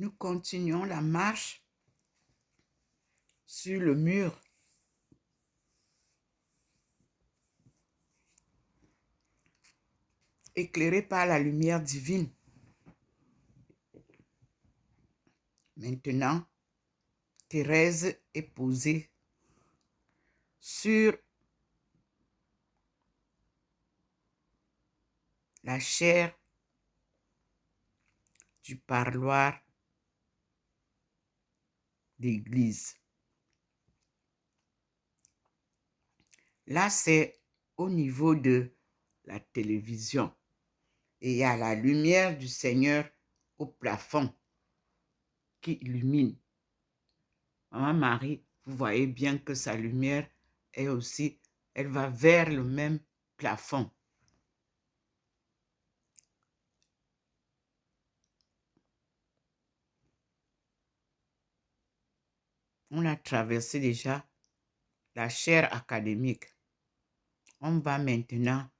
Nous continuons la marche sur le mur. Éclairé par la lumière divine. Maintenant, Thérèse est posée sur la chaire du parloir d'église. Là, c'est au niveau de la télévision. Et il y a la lumière du Seigneur au plafond qui illumine. Maman Marie, vous voyez bien que sa lumière est aussi, elle va vers le même plafond. On a traversé déjà la chaire académique. On va maintenant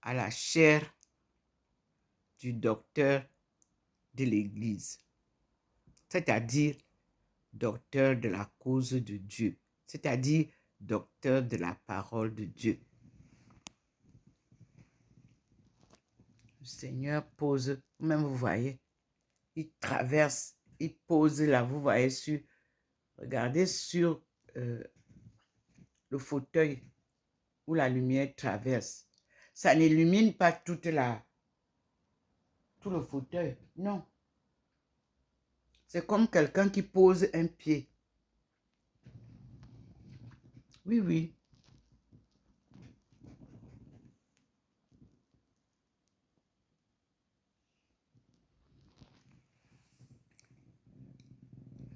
à la chaire du docteur de l'Église, c'est-à-dire docteur de la cause de Dieu, c'est-à-dire docteur de la parole de Dieu. Le Seigneur pose, même vous voyez, il traverse, il pose là, vous voyez, regardez sur le fauteuil où la lumière traverse. Ça n'illumine pas tout le fauteuil, non. C'est comme quelqu'un qui pose un pied. Oui, oui.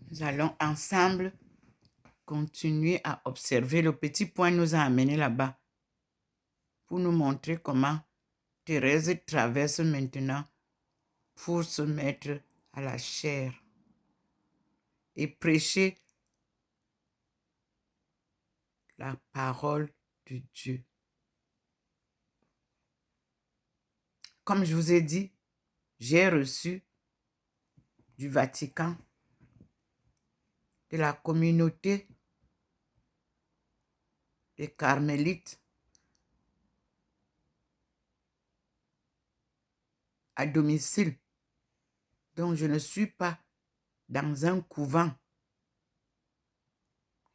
Nous allons ensemble continuer à observer. Le petit point nous a amené là-bas pour nous montrer comment Thérèse traverse maintenant pour se mettre à la chaire et prêcher la parole de Dieu. Comme je vous ai dit, j'ai reçu du Vatican, de la communauté des carmélites à domicile. Donc, je ne suis pas dans un couvent.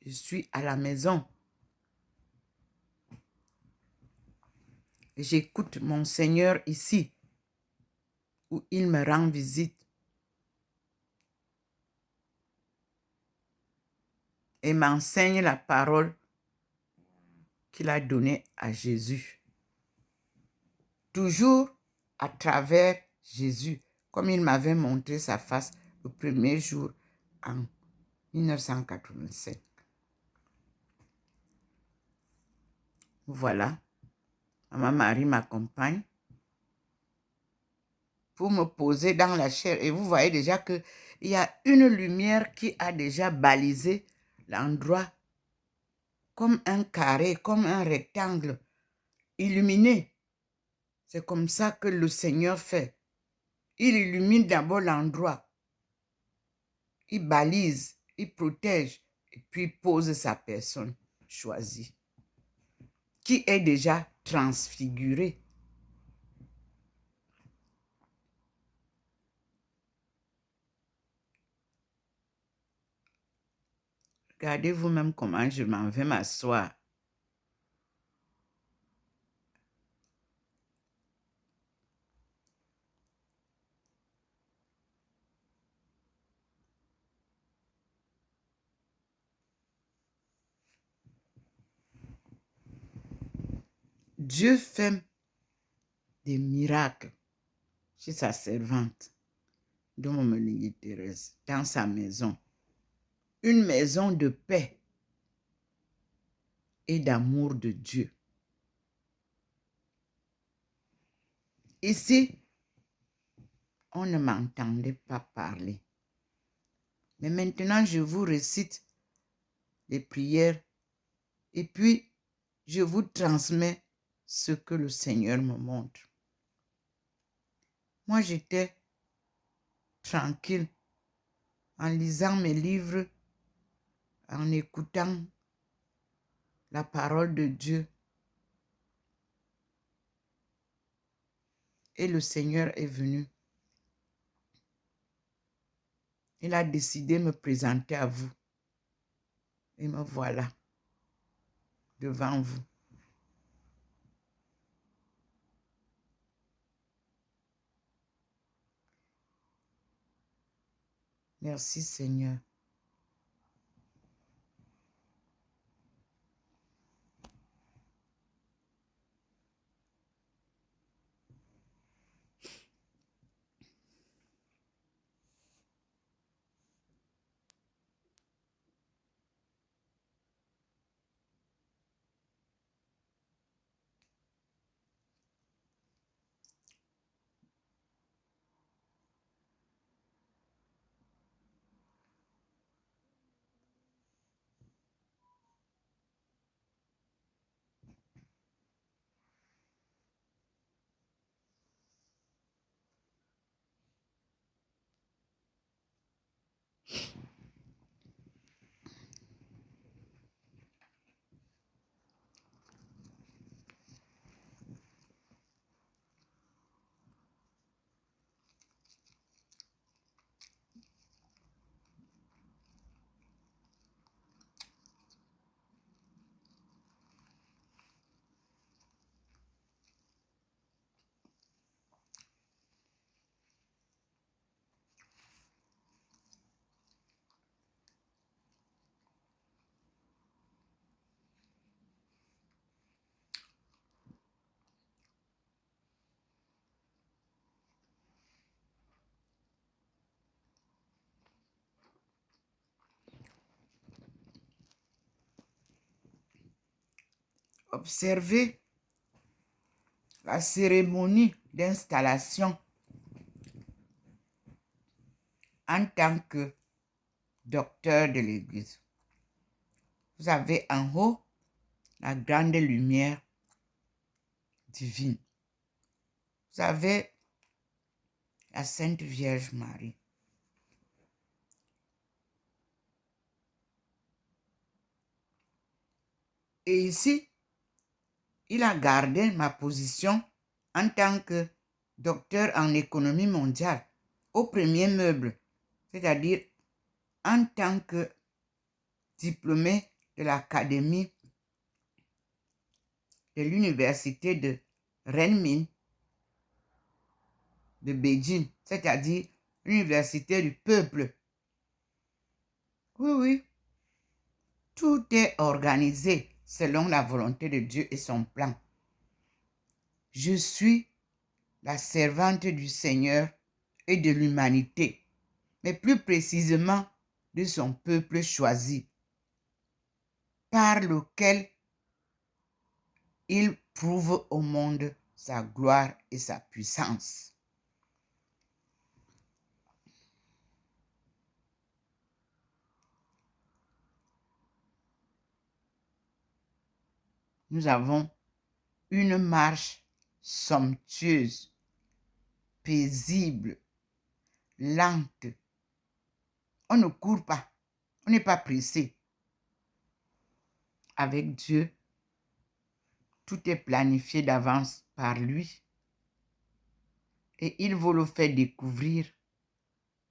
Je suis à la maison. J'écoute mon Seigneur ici, où il me rend visite. Et m'enseigne la parole qu'il a donnée à Jésus. Toujours à travers Jésus, comme il m'avait montré sa face le premier jour en 1987. Voilà, Maman Marie m'accompagne pour me poser dans la chair. Et vous voyez déjà qu'il y a une lumière qui a déjà balisé l'endroit comme un carré, comme un rectangle illuminé. C'est comme ça que le Seigneur fait. Il illumine d'abord l'endroit. Il balise, il protège, et puis pose sa personne choisie, qui est déjà transfigurée. Regardez vous-même comment je m'en vais m'asseoir. Dieu fait des miracles chez sa servante, dont Momelingi Thérèse, dans sa maison. Une maison de paix et d'amour de Dieu. Ici, on ne m'entendait pas parler. Mais maintenant, je vous récite les prières et puis je vous transmets ce que le Seigneur me montre. Moi, j'étais tranquille en lisant mes livres, en écoutant la parole de Dieu. Et le Seigneur est venu. Il a décidé de me présenter à vous. Et me voilà devant vous. Merci Seigneur. Observez la cérémonie d'installation en tant que docteur de l'Église. Vous avez en haut la grande lumière divine. Vous avez la Sainte Vierge Marie. Et ici, il a gardé ma position en tant que docteur en économie mondiale au premier meuble, c'est-à-dire en tant que diplômé de l'Académie de l'Université de Renmin de Beijing, c'est-à-dire l'Université du peuple. Oui, oui. Tout est organisé selon la volonté de Dieu et son plan. Je suis la servante du Seigneur et de l'humanité, mais plus précisément de son peuple choisi, par lequel il prouve au monde sa gloire et sa puissance. Nous avons une marche somptueuse, paisible, lente. On ne court pas, on n'est pas pressé. Avec Dieu, tout est planifié d'avance par lui et il vous le fait découvrir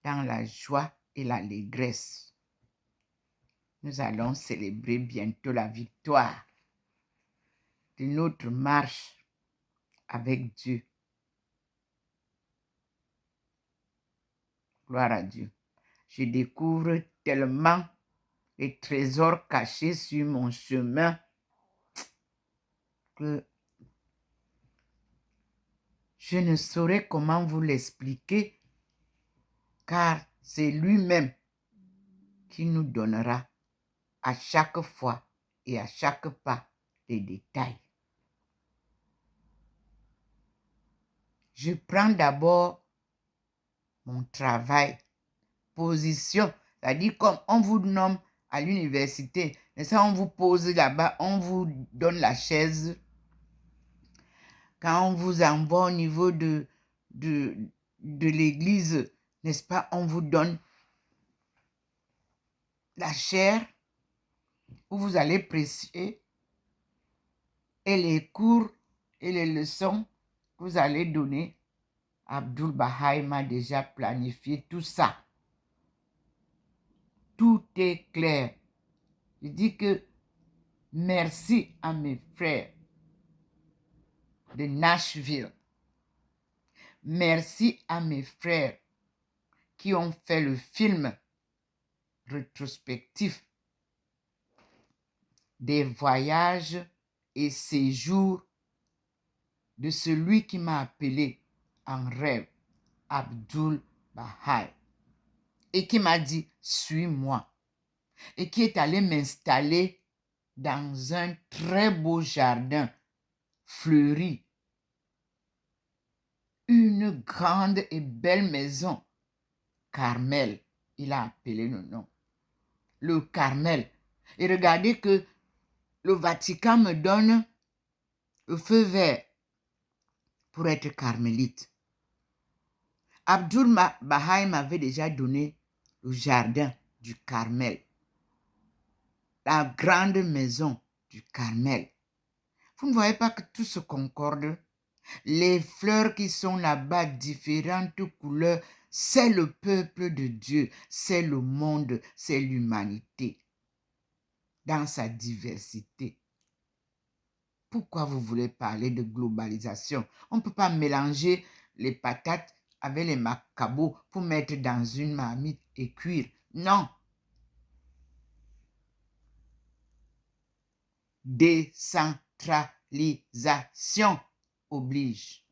dans la joie et l'allégresse. Nous allons célébrer bientôt la victoire de notre marche avec Dieu. Gloire à Dieu. Je découvre tellement les trésors cachés sur mon chemin que je ne saurais comment vous l'expliquer, car c'est lui-même qui nous donnera à chaque fois et à chaque pas des détails. Je prends d'abord mon travail, position, c'est-à-dire comme on vous nomme à l'université, et ça on vous pose là-bas, on vous donne la chaise. Quand on vous envoie au niveau de l'église, n'est-ce pas, on vous donne la chaire où vous allez prêcher et les cours et les leçons que vous allez donner. Abdul Baha'i m'a déjà planifié tout ça. Tout est clair. Je dis que merci à mes frères de Nashville. Merci à mes frères qui ont fait le film rétrospectif des voyages et séjours de celui qui m'a appelé en rêve, Abdul Baha'i, et qui m'a dit « suis-moi » et qui est allé m'installer dans un très beau jardin fleuri, une grande et belle maison, Carmel, il a appelé le nom, le Carmel. Et regardez que le Vatican me donne le feu vert pour être carmélite. Abdul Baha'i m'avait déjà donné le jardin du Carmel, la grande maison du Carmel. Vous ne voyez pas que tout se concorde? Les fleurs qui sont là-bas, différentes couleurs, c'est le peuple de Dieu, c'est le monde, c'est l'humanité dans sa diversité. Pourquoi vous voulez parler de globalisation? On ne peut pas mélanger les patates avec les macabots pour mettre dans une marmite et cuire. Non. Décentralisation oblige.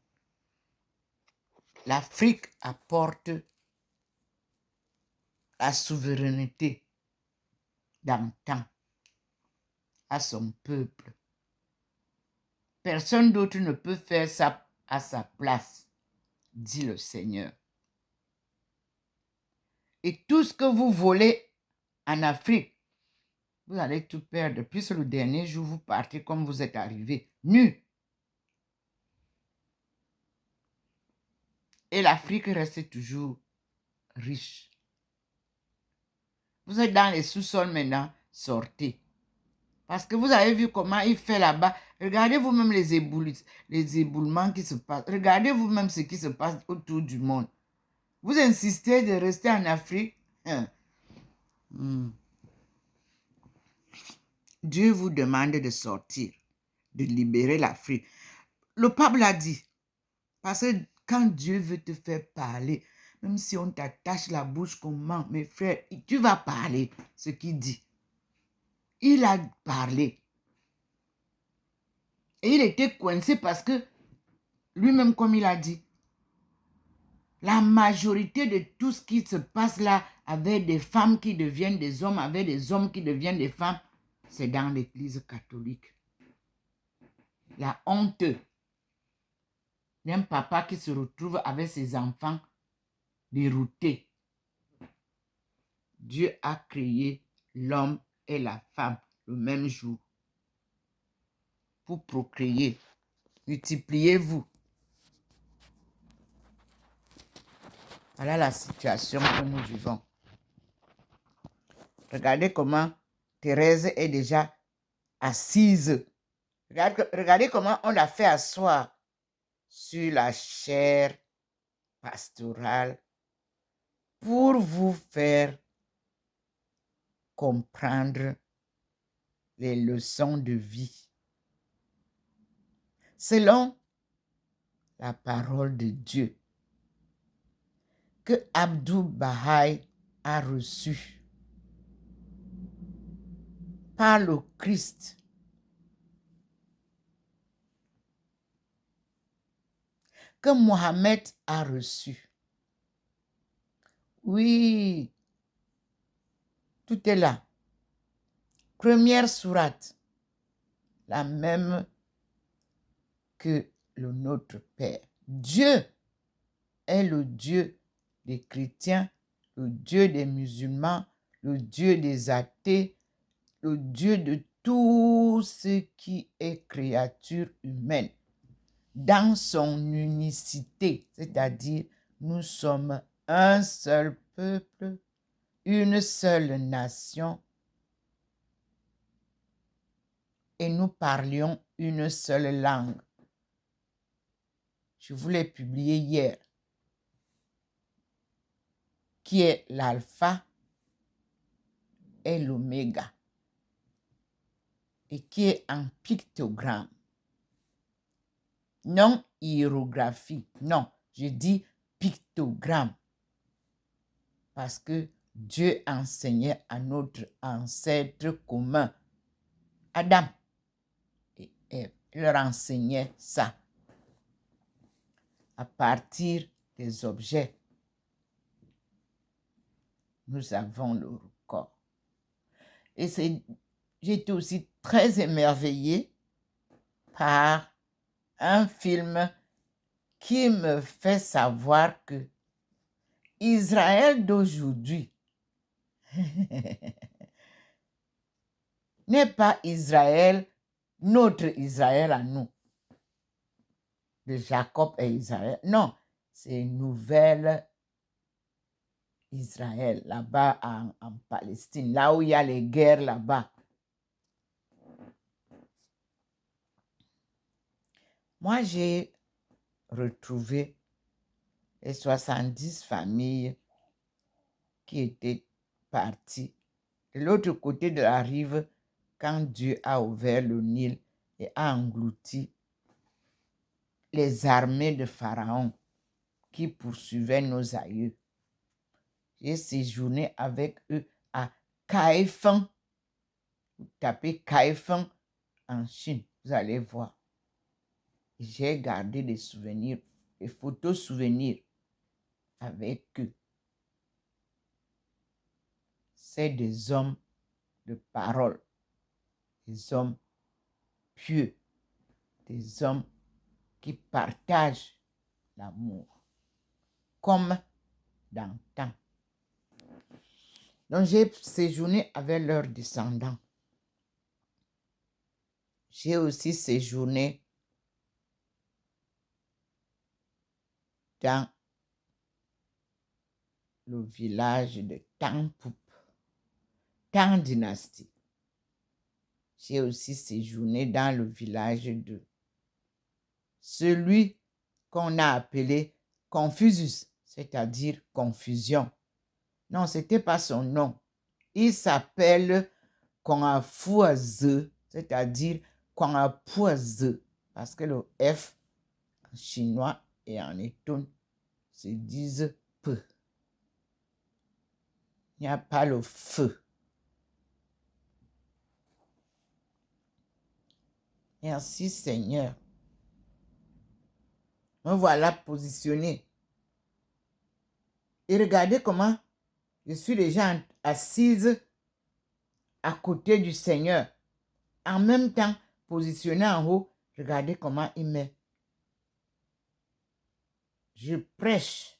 L'Afrique apporte la souveraineté d'antan à son peuple. Personne d'autre ne peut faire ça à sa place, dit le Seigneur. Et tout ce que vous volez en Afrique, vous allez tout perdre. Puis le dernier jour, vous partez comme vous êtes arrivé, nus. Et l'Afrique reste toujours riche. Vous êtes dans les sous-sols maintenant, sortez. Parce que vous avez vu comment il fait là-bas. Regardez vous-même les éboulements qui se passent. Regardez vous-même ce qui se passe autour du monde. Vous insistez de rester en Afrique. Dieu vous demande de sortir, de libérer l'Afrique. Le pape l'a dit. Parce que quand Dieu veut te faire parler, même si on t'attache la bouche comme ment, mes frères, tu vas parler ce qu'il dit. Il a parlé. Et il était coincé parce que lui-même, comme il a dit, la majorité de tout ce qui se passe là, avec des femmes qui deviennent des hommes, avec des hommes qui deviennent des femmes, c'est dans l'Église catholique. La honte d'un papa qui se retrouve avec ses enfants déroutés. Dieu a créé l'homme et la femme le même jour pour procréer. Multipliez-vous. Voilà la situation que nous vivons. Regardez comment Thérèse est déjà assise. Regardez comment on l'a fait asseoir sur la chaire pastorale pour vous faire comprendre les leçons de vie selon la parole de Dieu que Abdul Baha'i a reçu par le Christ. Que Mohammed a reçu. Oui, tout est là. Première sourate, la même que le Notre Père. Dieu est le Dieu des chrétiens, le Dieu des musulmans, le Dieu des athées, le Dieu de tout ce qui est créature humaine, dans son unicité, c'est-à-dire nous sommes un seul peuple, une seule nation et nous parlions une seule langue. Je vous l'ai publié hier. Qui est l'alpha et l'oméga. Et qui est en pictogramme. Non hiérographie. Non, je dis pictogramme. Parce que Dieu enseignait à notre ancêtre commun, Adam et Ève. Il leur enseignait ça à partir des objets. Nous avons le record. Et j'étais aussi très émerveillée par un film qui me fait savoir que Israël d'aujourd'hui n'est pas Israël, notre Israël à nous, de Jacob et Israël. Non, c'est une nouvelle Israël, là-bas en Palestine, là où il y a les guerres là-bas. Moi, j'ai retrouvé les 70 familles qui étaient parties de l'autre côté de la rive quand Dieu a ouvert le Nil et a englouti les armées de Pharaon qui poursuivaient nos aïeux. J'ai séjourné avec eux à Kaifeng. Vous tapez Kaifeng en Chine, vous allez voir. J'ai gardé des souvenirs, des photos souvenirs avec eux. C'est des hommes de parole, des hommes pieux, des hommes qui partagent l'amour, comme dans le temps. Donc j'ai séjourné avec leurs descendants. J'ai aussi séjourné dans le village de Tangpoup, Tang Dynastie. J'ai aussi séjourné dans le village de celui qu'on a appelé Confucius, c'est-à-dire confusion. Non, ce n'était pas son nom. Il s'appelle Kongafuaze, c'est-à-dire Kongapuaze, parce que le F en chinois et en éton se disent peu. Il n'y a pas le feu. Merci Seigneur. Me voilà positionné. Et regardez comment je suis déjà assise à côté du Seigneur. En même temps, positionné en haut, regardez comment il met. Je prêche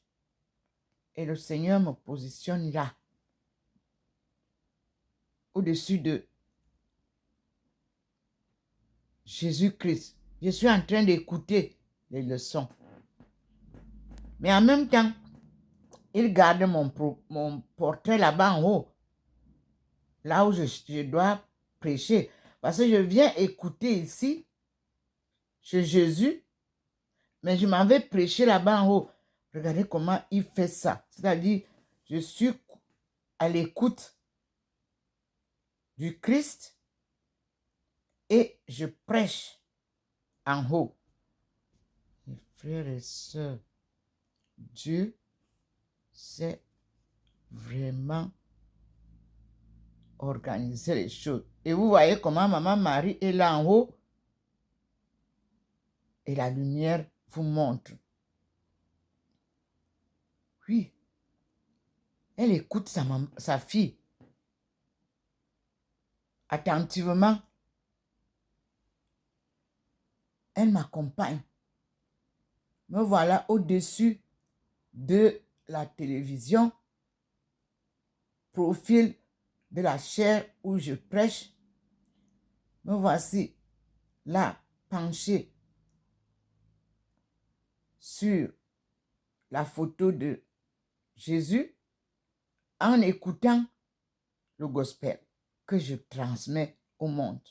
et le Seigneur me positionne là, au-dessus de Jésus-Christ. Je suis en train d'écouter les leçons. Mais en même temps, il garde mon portrait là-bas en haut, là où je dois prêcher. Parce que je viens écouter ici, chez Jésus, mais je m'en vais prêcher là-bas en haut. Regardez comment il fait ça. C'est-à-dire, je suis à l'écoute du Christ et je prêche en haut. Mes frères et sœurs, Dieu sait vraiment organiser les choses. Et vous voyez comment Maman Marie est là en haut et la lumière vous montre. Oui, elle écoute sa fille attentivement. Elle m'accompagne. Me voilà au-dessus de la télévision, profil de la chaire où je prêche. Me voici là, penché sur la photo de Jésus en écoutant le gospel que je transmets au monde.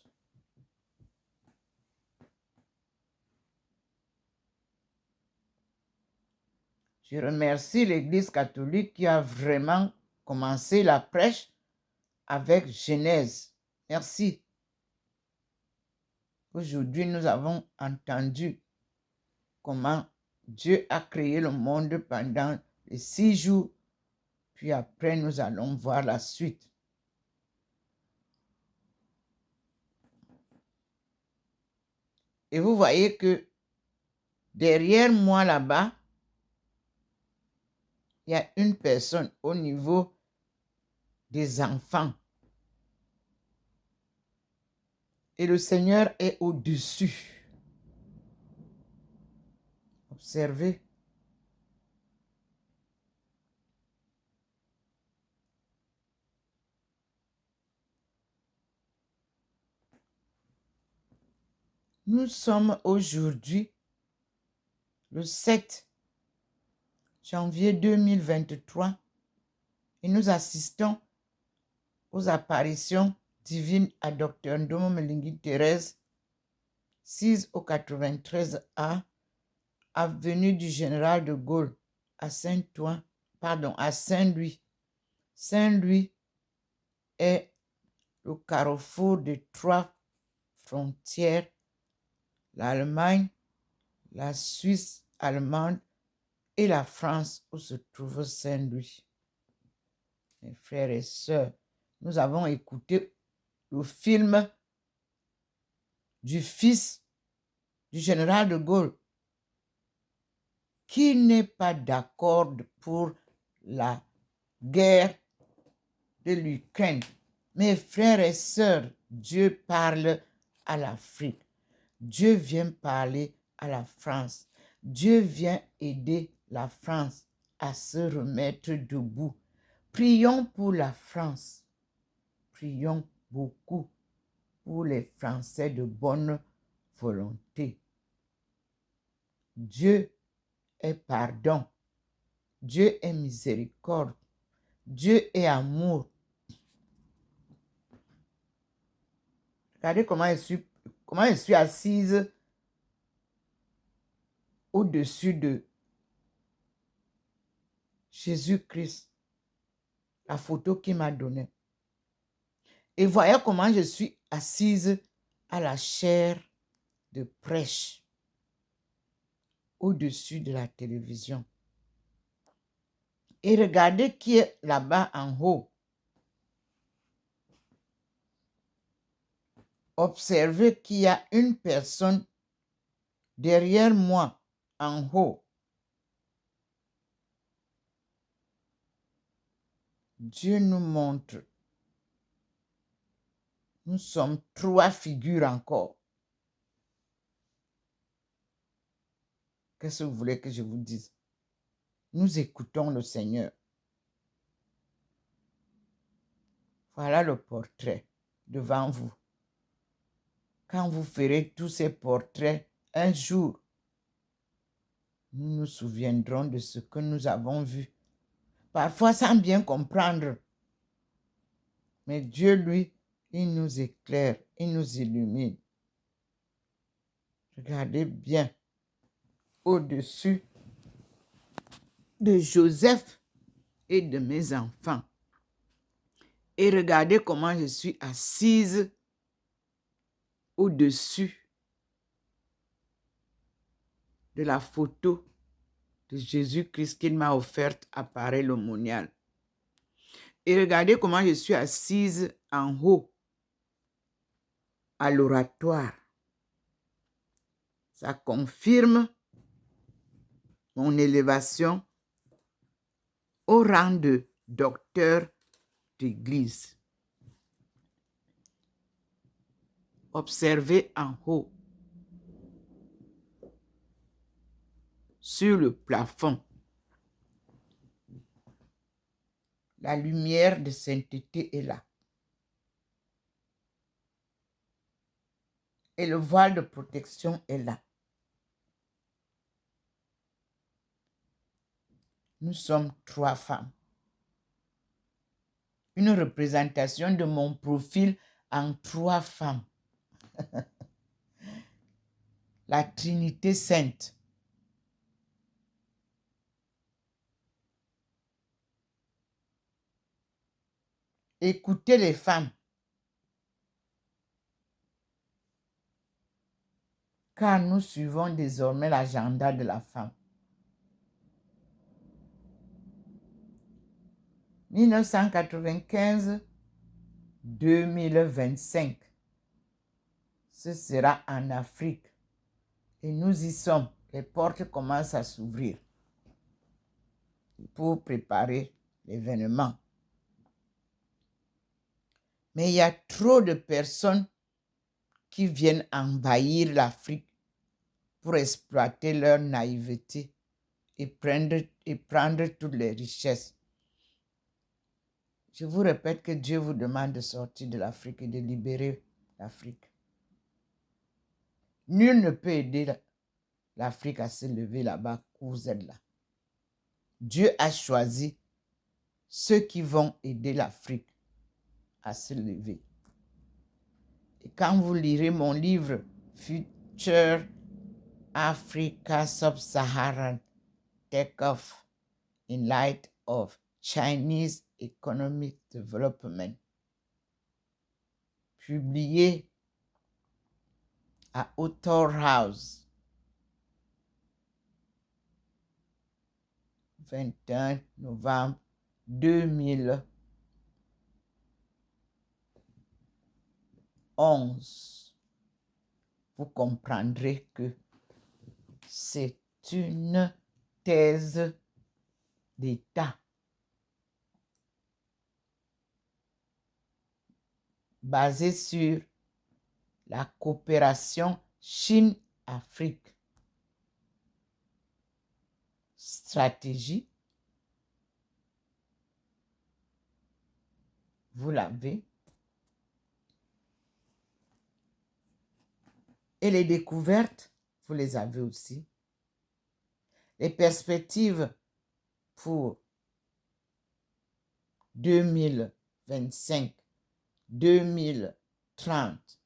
Je remercie l'Église catholique qui a vraiment commencé la prêche avec Genèse. Merci. Aujourd'hui, nous avons entendu comment Dieu a créé le monde pendant les 6 jours, puis après, nous allons voir la suite. Et vous voyez que derrière moi là-bas, il y a une personne au niveau des enfants. Et le Seigneur est au-dessus. Observez. Nous sommes aujourd'hui le 7 janvier 2023 et nous assistons aux apparitions divines à Dr Ndomo Mlingui Thérèse, 6 au 93A, avenue du Général de Gaulle, à Saint-Louis. Saint-Louis est le carrefour de 3 frontières, l'Allemagne, la Suisse allemande et la France, où se trouve Saint-Louis. Mes frères et sœurs, nous avons écouté le film du fils du général de Gaulle, qui n'est pas d'accord pour la guerre de l'Ukraine. Mes frères et sœurs, Dieu parle à l'Afrique. Dieu vient parler à la France. Dieu vient aider la France à se remettre debout. Prions pour la France. Prions beaucoup pour les Français de bonne volonté. Dieu est pardon. Dieu est miséricorde. Dieu est amour. Regardez comment je suis assise au-dessus de Jésus-Christ. La photo qu'il m'a donnée. Et voyez comment je suis assise à la chaire de prêche au-dessus de la télévision. Et regardez qui est là-bas en haut. Observez qu'il y a une personne derrière moi en haut. Dieu nous montre. Nous sommes 3 figures encore. Qu'est-ce que vous voulez que je vous dise? Nous écoutons le Seigneur. Voilà le portrait devant vous. Quand vous ferez tous ces portraits, un jour, nous nous souviendrons de ce que nous avons vu. Parfois sans bien comprendre. Mais Dieu, lui, il nous éclaire, il nous illumine. Regardez bien au-dessus de Joseph et de mes enfants. Et regardez comment je suis assise au-dessus de la photo de Jésus-Christ qu'il m'a offerte à Paris l'aumônial. Et regardez comment je suis assise en haut à l'oratoire. Ça confirme mon élévation au rang de docteur d'église. Observez en haut, sur le plafond, la lumière de sainteté est là. Et le voile de protection est là. Nous sommes 3 femmes. une représentation de mon profil en 3 femmes. La Trinité sainte. Écoutez les femmes. Car nous suivons désormais l'agenda de la femme. 1995-2025. Ce sera en Afrique. Et nous y sommes. Les portes commencent à s'ouvrir pour préparer l'événement. Mais il y a trop de personnes qui viennent envahir l'Afrique pour exploiter leur naïveté et prendre toutes les richesses. Je vous répète que Dieu vous demande de sortir de l'Afrique et de libérer l'Afrique. Nul ne peut aider l'Afrique à se lever là-bas où vous êtes là. Dieu a choisi ceux qui vont aider l'Afrique à se lever. Et quand vous lirez mon livre Future Africa Sub-Saharan Take-Off in Light of Chinese Economic Development, publié à Author House, 21 novembre 2011, vous comprendrez que c'est une thèse d'État basée sur la coopération Chine-Afrique. Stratégie, vous l'avez. Et les découvertes, vous les avez aussi. Les perspectives pour 2025, 2030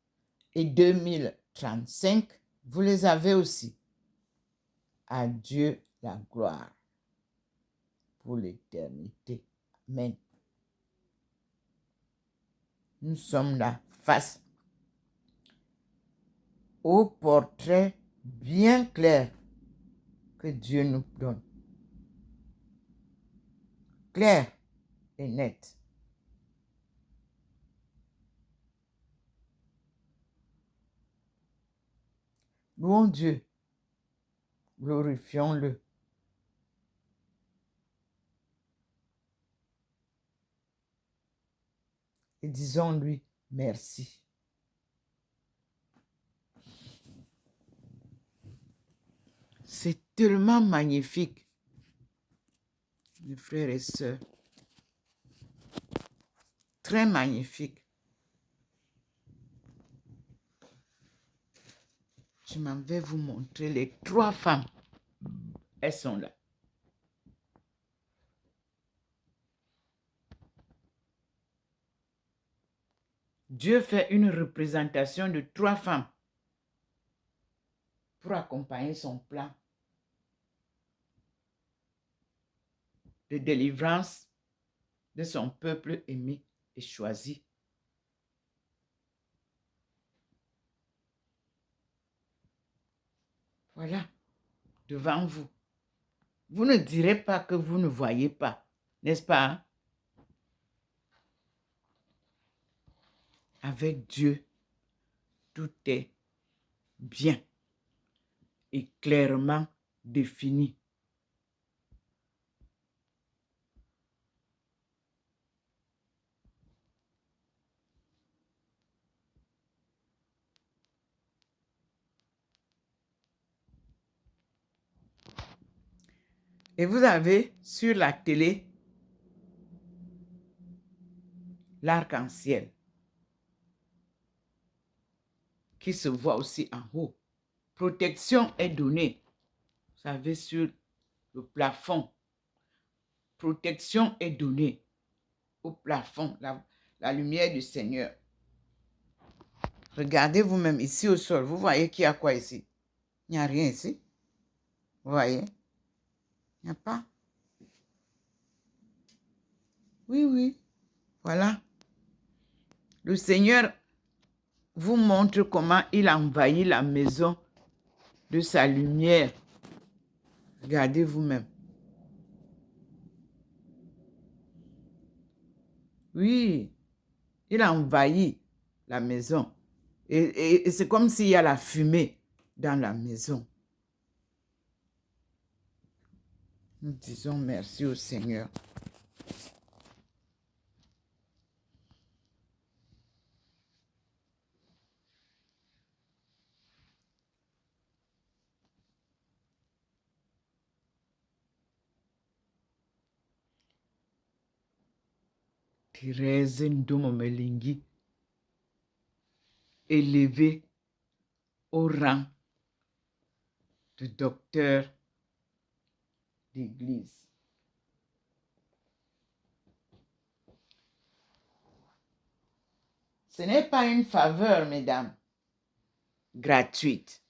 et 2035, vous les avez aussi. À Dieu la gloire pour l'éternité. Amen. Nous sommes là face au portrait bien clair que Dieu nous donne. Clair et net. Louons Dieu. Glorifions-le. Et disons-lui merci. C'est tellement magnifique, mes frères et sœurs. Très magnifique. Je m'en vais vous montrer les 3 femmes. Elles sont là. Dieu fait une représentation de 3 femmes pour accompagner son plan de délivrance de son peuple aimé et choisi. Voilà, devant vous. Vous ne direz pas que vous ne voyez pas, n'est-ce pas? Hein? Avec Dieu, tout est bien et clairement défini. Et vous avez sur la télé l'arc-en-ciel qui se voit aussi en haut. Protection est donnée, vous savez, sur le plafond. Protection est donnée. au plafond, la lumière du Seigneur. Regardez vous-même ici au sol. Vous voyez qu'il y a quoi ici? Il n'y a rien ici. Vous voyez? Il n'y a pas. Oui, oui. Voilà. Le Seigneur vous montre comment il a envahi la maison de sa lumière. Regardez vous-même. Oui, il a envahi la maison. Et c'est comme s'il y a la fumée dans la maison. Nous disons merci au Seigneur. Thérèse Ndomomelingi, élevée au rang de docteur d'église. Ce n'est pas une faveur, mesdames, gratuite.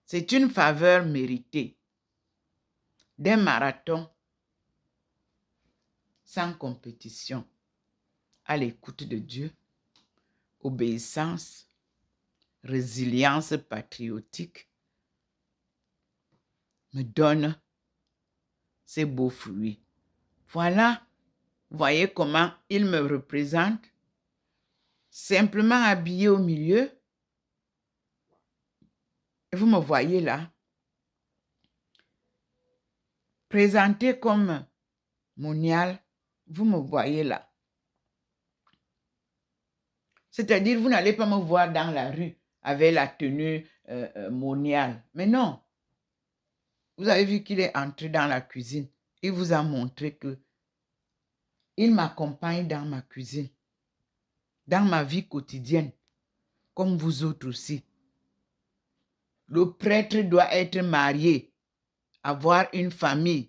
C'est une faveur méritée d'un marathon sans compétition, à l'écoute de Dieu, obéissance, résilience patriotique, me donne ces beaux fruits. Voilà, voyez comment il me représente, simplement habillé au milieu. Vous me voyez là, présenté comme monial, vous me voyez là. C'est-à-dire, vous n'allez pas me voir dans la rue avec la tenue moniale. Mais non. Vous avez vu qu'il est entré dans la cuisine. Il vous a montré que il m'accompagne dans ma cuisine, dans ma vie quotidienne, comme vous autres aussi. Le prêtre doit être marié, avoir une famille,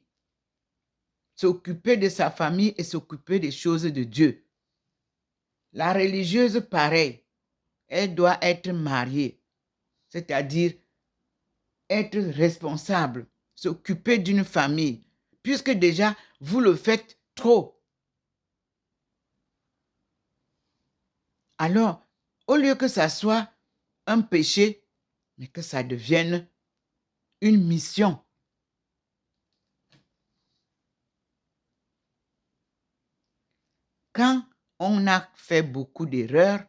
s'occuper de sa famille et s'occuper des choses de Dieu. La religieuse, pareil, elle doit être mariée, c'est-à-dire être responsable, s'occuper d'une famille, puisque déjà, vous le faites trop. Alors, au lieu que ça soit un péché, mais que ça devienne une mission. Quand on a fait beaucoup d'erreurs,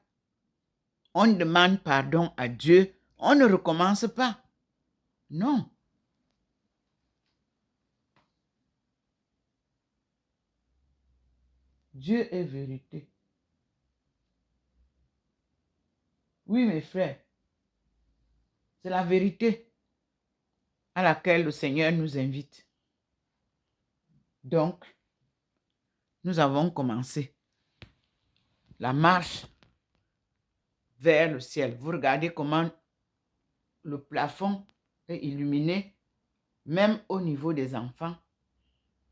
on demande pardon à Dieu, on ne recommence pas. Non. Dieu est vérité. Oui, mes frères, c'est la vérité à laquelle le Seigneur nous invite. Donc, nous avons commencé la marche vers le ciel. Vous regardez comment le plafond est illuminé, même au niveau des enfants.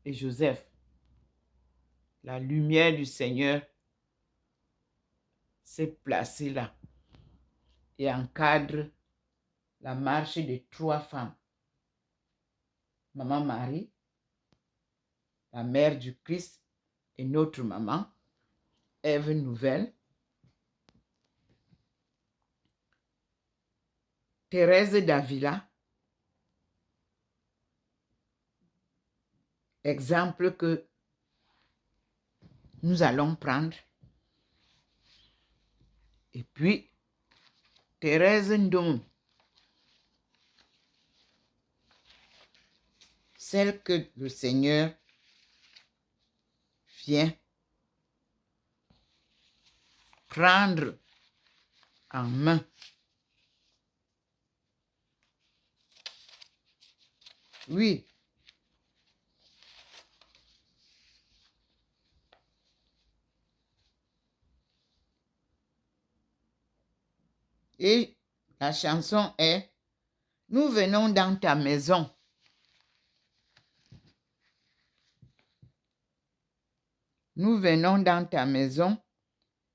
Et Joseph, la lumière du Seigneur s'est placée là et encadre la marche des 3 femmes. Maman Marie, la mère du Christ, et notre maman, Ève Nouvelle, Thérèse d'Avila, exemple que nous allons prendre. Et puis, Thérèse Ndom, celle que le Seigneur vient prendre en main. Oui. Et la chanson est « Nous venons dans ta maison ». nous venons dans ta maison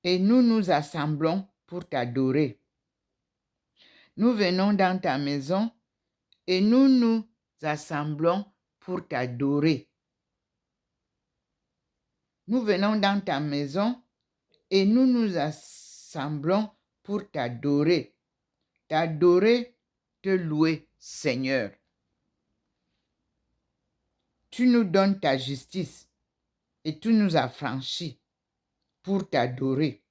et nous nous assemblons pour t'adorer. Nous venons dans ta maison et nous nous assemblons pour t'adorer. Nous venons dans ta maison et nous nous assemblons pour t'adorer. T'adorer, te louer, Seigneur. Tu nous donnes ta justice et tu nous affranchis pour t'adorer.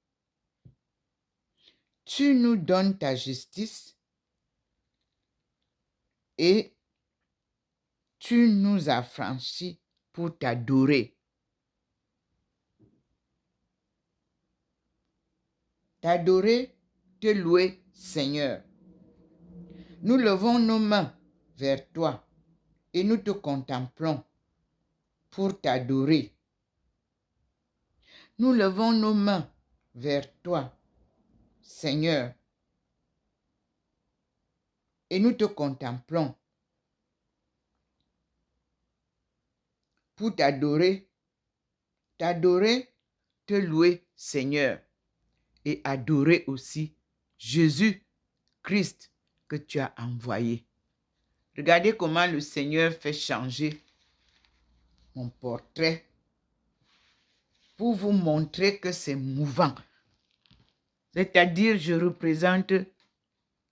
Tu nous donnes ta justice et tu nous affranchis pour t'adorer. T'adorer, te louer, Seigneur. Nous levons nos mains vers toi et nous te contemplons pour t'adorer. Nous levons nos mains vers toi, Seigneur, et nous te contemplons pour t'adorer, te louer, Seigneur, et adorer aussi Jésus-Christ que tu as envoyé. Regardez comment le Seigneur fait changer mon portrait pour vous montrer que c'est mouvant. C'est-à-dire, je représente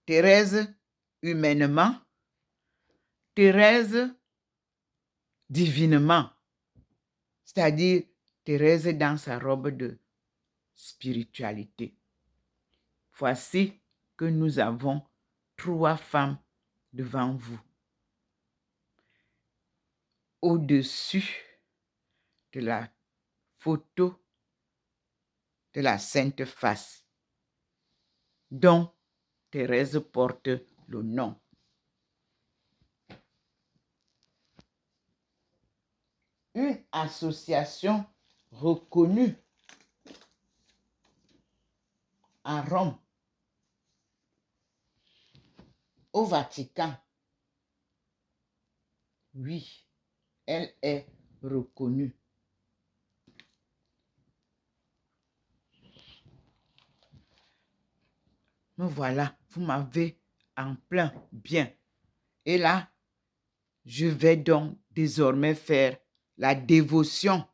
Thérèse humainement, Thérèse divinement, c'est-à-dire Thérèse dans sa robe de spiritualité. Voici que nous avons 3 femmes devant vous. Au-dessus de la photo de la Sainte Face, dont Thérèse porte le nom. Une association reconnue à Rome, au Vatican. Oui, elle est reconnue. Me voilà, vous m'avez en plein bien. Et là, je vais donc désormais faire la dévotion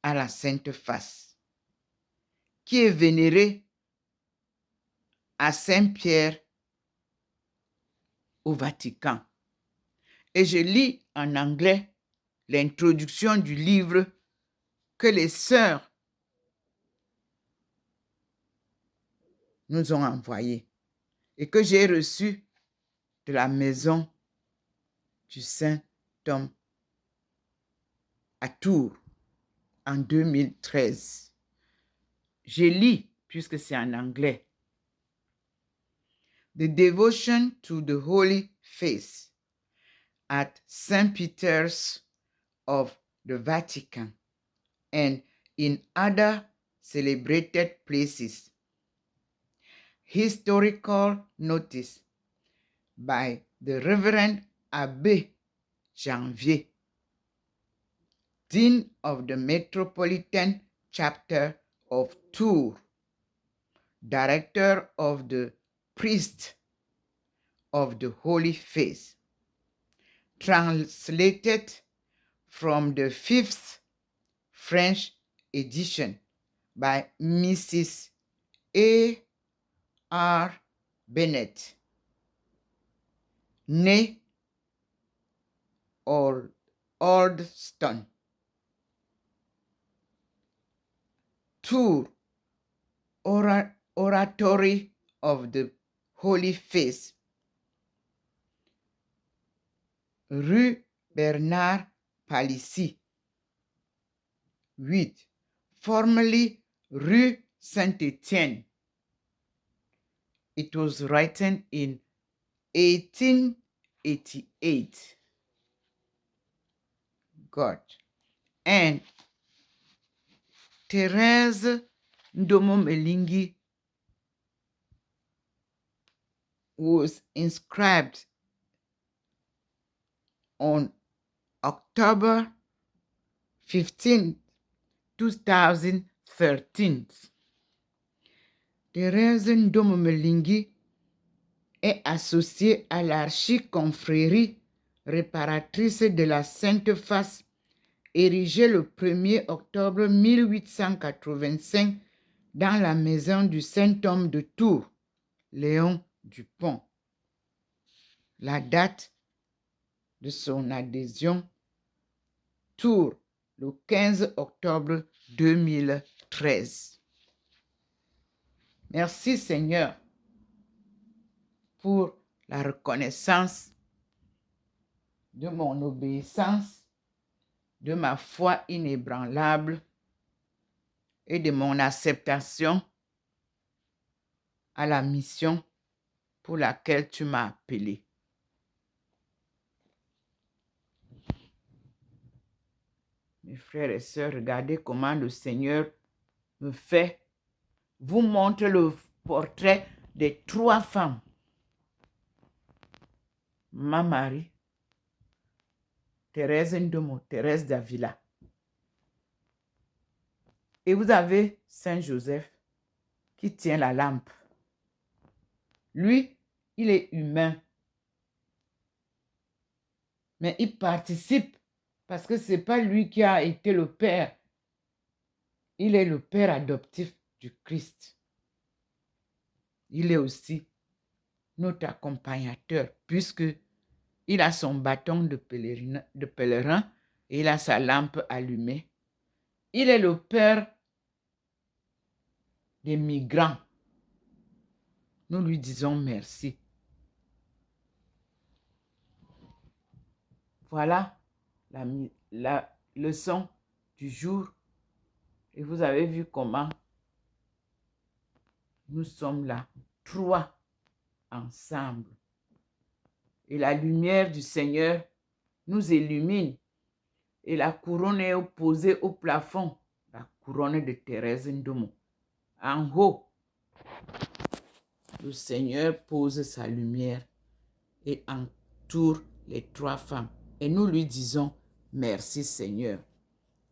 à la Sainte Face, qui est vénérée à Saint-Pierre au Vatican. Et je lis en anglais l'introduction du livre que les sœurs nous ont envoyé et que j'ai reçu de la maison du Saint-Homme à Tours en 2013. Je lis, puisque c'est en anglais. The devotion to the Holy Face at St. Peter's of the Vatican and in other celebrated places. Historical notice by the Reverend Abbé Janvier, Dean of the Metropolitan Chapter of Tours, Director of the Priest of the Holy Face, translated from the 5th French edition by Mrs. A. R. Bennett, née Aldston, Tours, Oratory of the Holy Face, rue Bernard Palissy, 8, formerly rue Saint-Étienne. It was written in 1888. God. And Thérèse Ndomo Melingi was inscribed on October 15th, 2013. Thérèse Ndomo Melingi est associée à l'archiconfrérie réparatrice de la Sainte Face, érigée le 1er octobre 1885 dans la maison du Saint-Homme de Tours, Léon Dupont. La date de son adhésion, Tours, le 15 octobre 2013. Merci Seigneur pour la reconnaissance de mon obéissance, de ma foi inébranlable et de mon acceptation à la mission pour laquelle tu m'as appelé. Mes frères et sœurs, regardez comment le Seigneur vous montre le portrait des 3 femmes. Ma Marie, Thérèse Ndomo, Thérèse d'Avila. Et vous avez Saint Joseph qui tient la lampe. Lui, il est humain. Mais il participe parce que ce n'est pas lui qui a été le père. Il est le père adoptif du Christ. Il est aussi notre accompagnateur puisque il a son bâton de pèlerin et il a sa lampe allumée. Il est le père des migrants. Nous lui disons merci. Voilà la leçon du jour. Et vous avez vu comment nous sommes là, 3 ensemble. Et la lumière du Seigneur nous illumine. Et la couronne est posée au plafond. La couronne de Thérèse Ndomo. En haut, le Seigneur pose sa lumière et entoure les 3 femmes. Et nous lui disons merci Seigneur.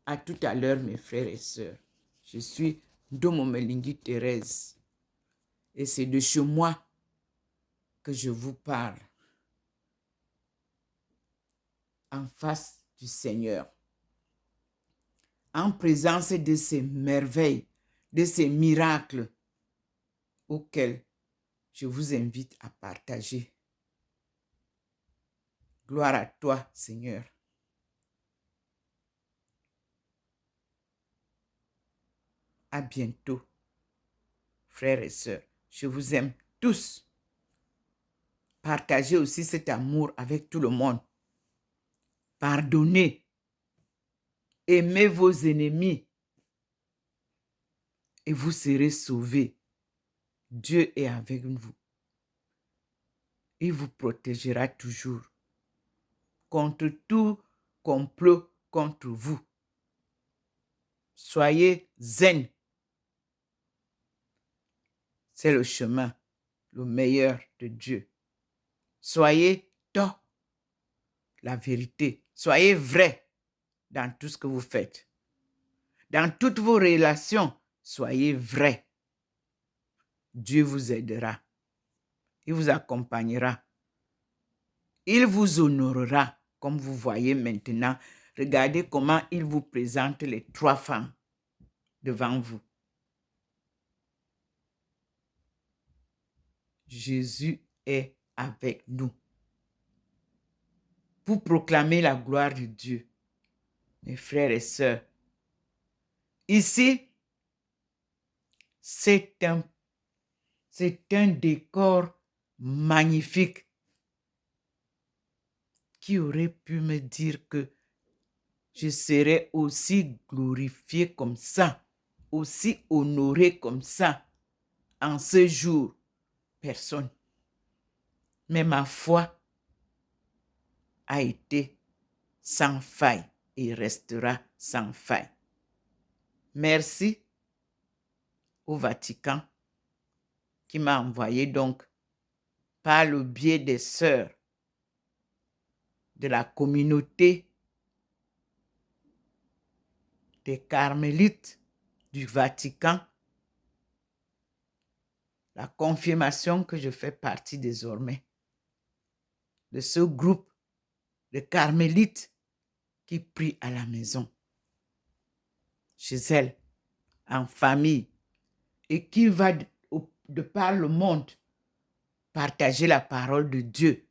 À tout à l'heure mes frères et sœurs. Je suis Ndomo Melingi Thérèse. Et c'est de chez moi que je vous parle. En face du Seigneur. En présence de ces merveilles, de ces miracles auxquels je vous invite à partager. Gloire à toi, Seigneur. À bientôt, frères et sœurs. Je vous aime tous. Partagez aussi cet amour avec tout le monde. Pardonnez. Aimez vos ennemis. Et vous serez sauvés. Dieu est avec vous. Il vous protégera toujours contre tout complot contre vous. Soyez zen. C'est le chemin, le meilleur de Dieu. Soyez dans la vérité. Soyez vrai dans tout ce que vous faites. Dans toutes vos relations, soyez vrai. Dieu vous aidera. Il vous accompagnera. Il vous honorera, comme vous voyez maintenant. Regardez comment il vous présente les 3 femmes devant vous. Jésus est avec nous. Pour proclamer la gloire de Dieu, mes frères et sœurs. Ici, c'est un décor magnifique. Qui aurait pu me dire que je serais aussi glorifié comme ça, aussi honoré comme ça en ce jour? Personne. Mais ma foi a été sans faille et restera sans faille. Merci au Vatican qui m'a envoyé donc par le biais des sœurs de la communauté des carmélites du Vatican, la confirmation que je fais partie désormais de ce groupe de carmélites qui prient à la maison, chez elle, en famille, et qui va de par le monde partager la parole de Dieu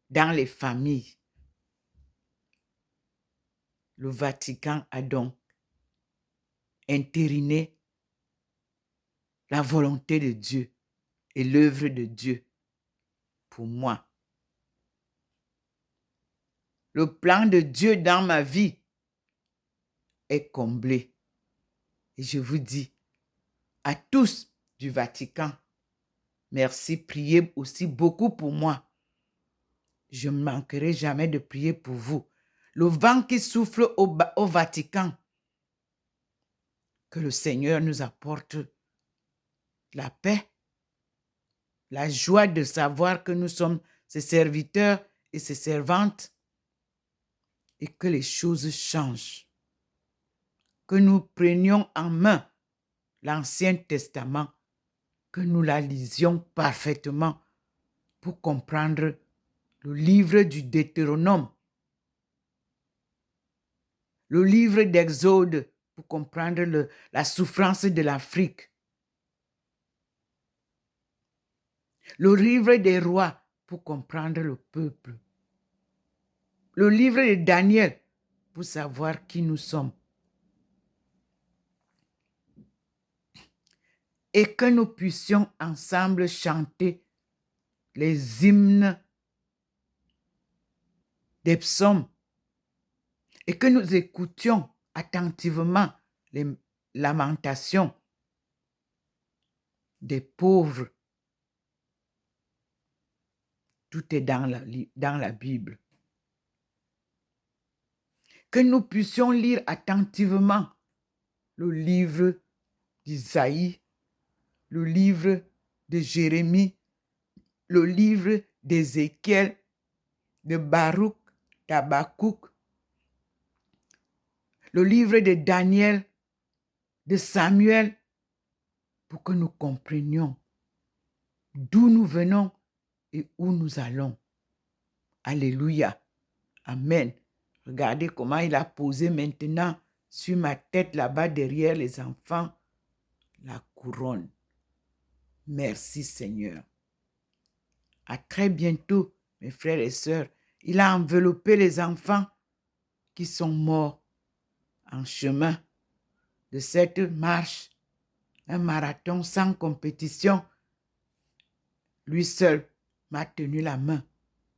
dans les familles. Le Vatican a donc entériné la volonté de Dieu et l'œuvre de Dieu pour moi. Le plan de Dieu dans ma vie est comblé. Et je vous dis à tous du Vatican, merci, priez aussi beaucoup pour moi. Je ne manquerai jamais de prier pour vous. Le vent qui souffle au Vatican, que le Seigneur nous apporte la paix, la joie de savoir que nous sommes ses serviteurs et ses servantes et que les choses changent. Que nous prenions en main l'Ancien Testament, que nous la lisions parfaitement pour comprendre le livre du Deutéronome, le livre d'Exode pour comprendre la souffrance de l'Afrique, le livre des rois pour comprendre le peuple, le livre de Daniel pour savoir qui nous sommes. Et que nous puissions ensemble chanter les hymnes des psaumes et que nous écoutions attentivement les lamentations des pauvres. Tout est dans la Bible. Que nous puissions lire attentivement le livre d'Isaïe, le livre de Jérémie, le livre d'Ézéchiel, de Baruch, d'Habakkuk, le livre de Daniel, de Samuel, pour que nous comprenions d'où nous venons et où nous allons. Alléluia. Amen. Regardez comment il a posé maintenant sur ma tête là-bas derrière les enfants la couronne. Merci Seigneur. À très bientôt, mes frères et sœurs. Il a enveloppé les enfants qui sont morts en chemin de cette marche, un marathon sans compétition. Lui seul m'a tenu la main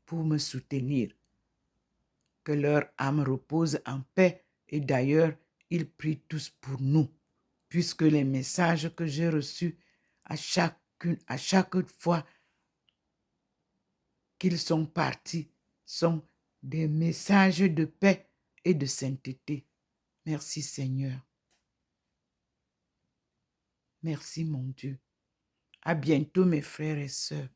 pour me soutenir. Que leur âme repose en paix et d'ailleurs, ils prient tous pour nous, puisque les messages que j'ai reçus à chaque fois qu'ils sont partis sont des messages de paix et de sainteté. Merci Seigneur. Merci mon Dieu. À bientôt mes frères et sœurs.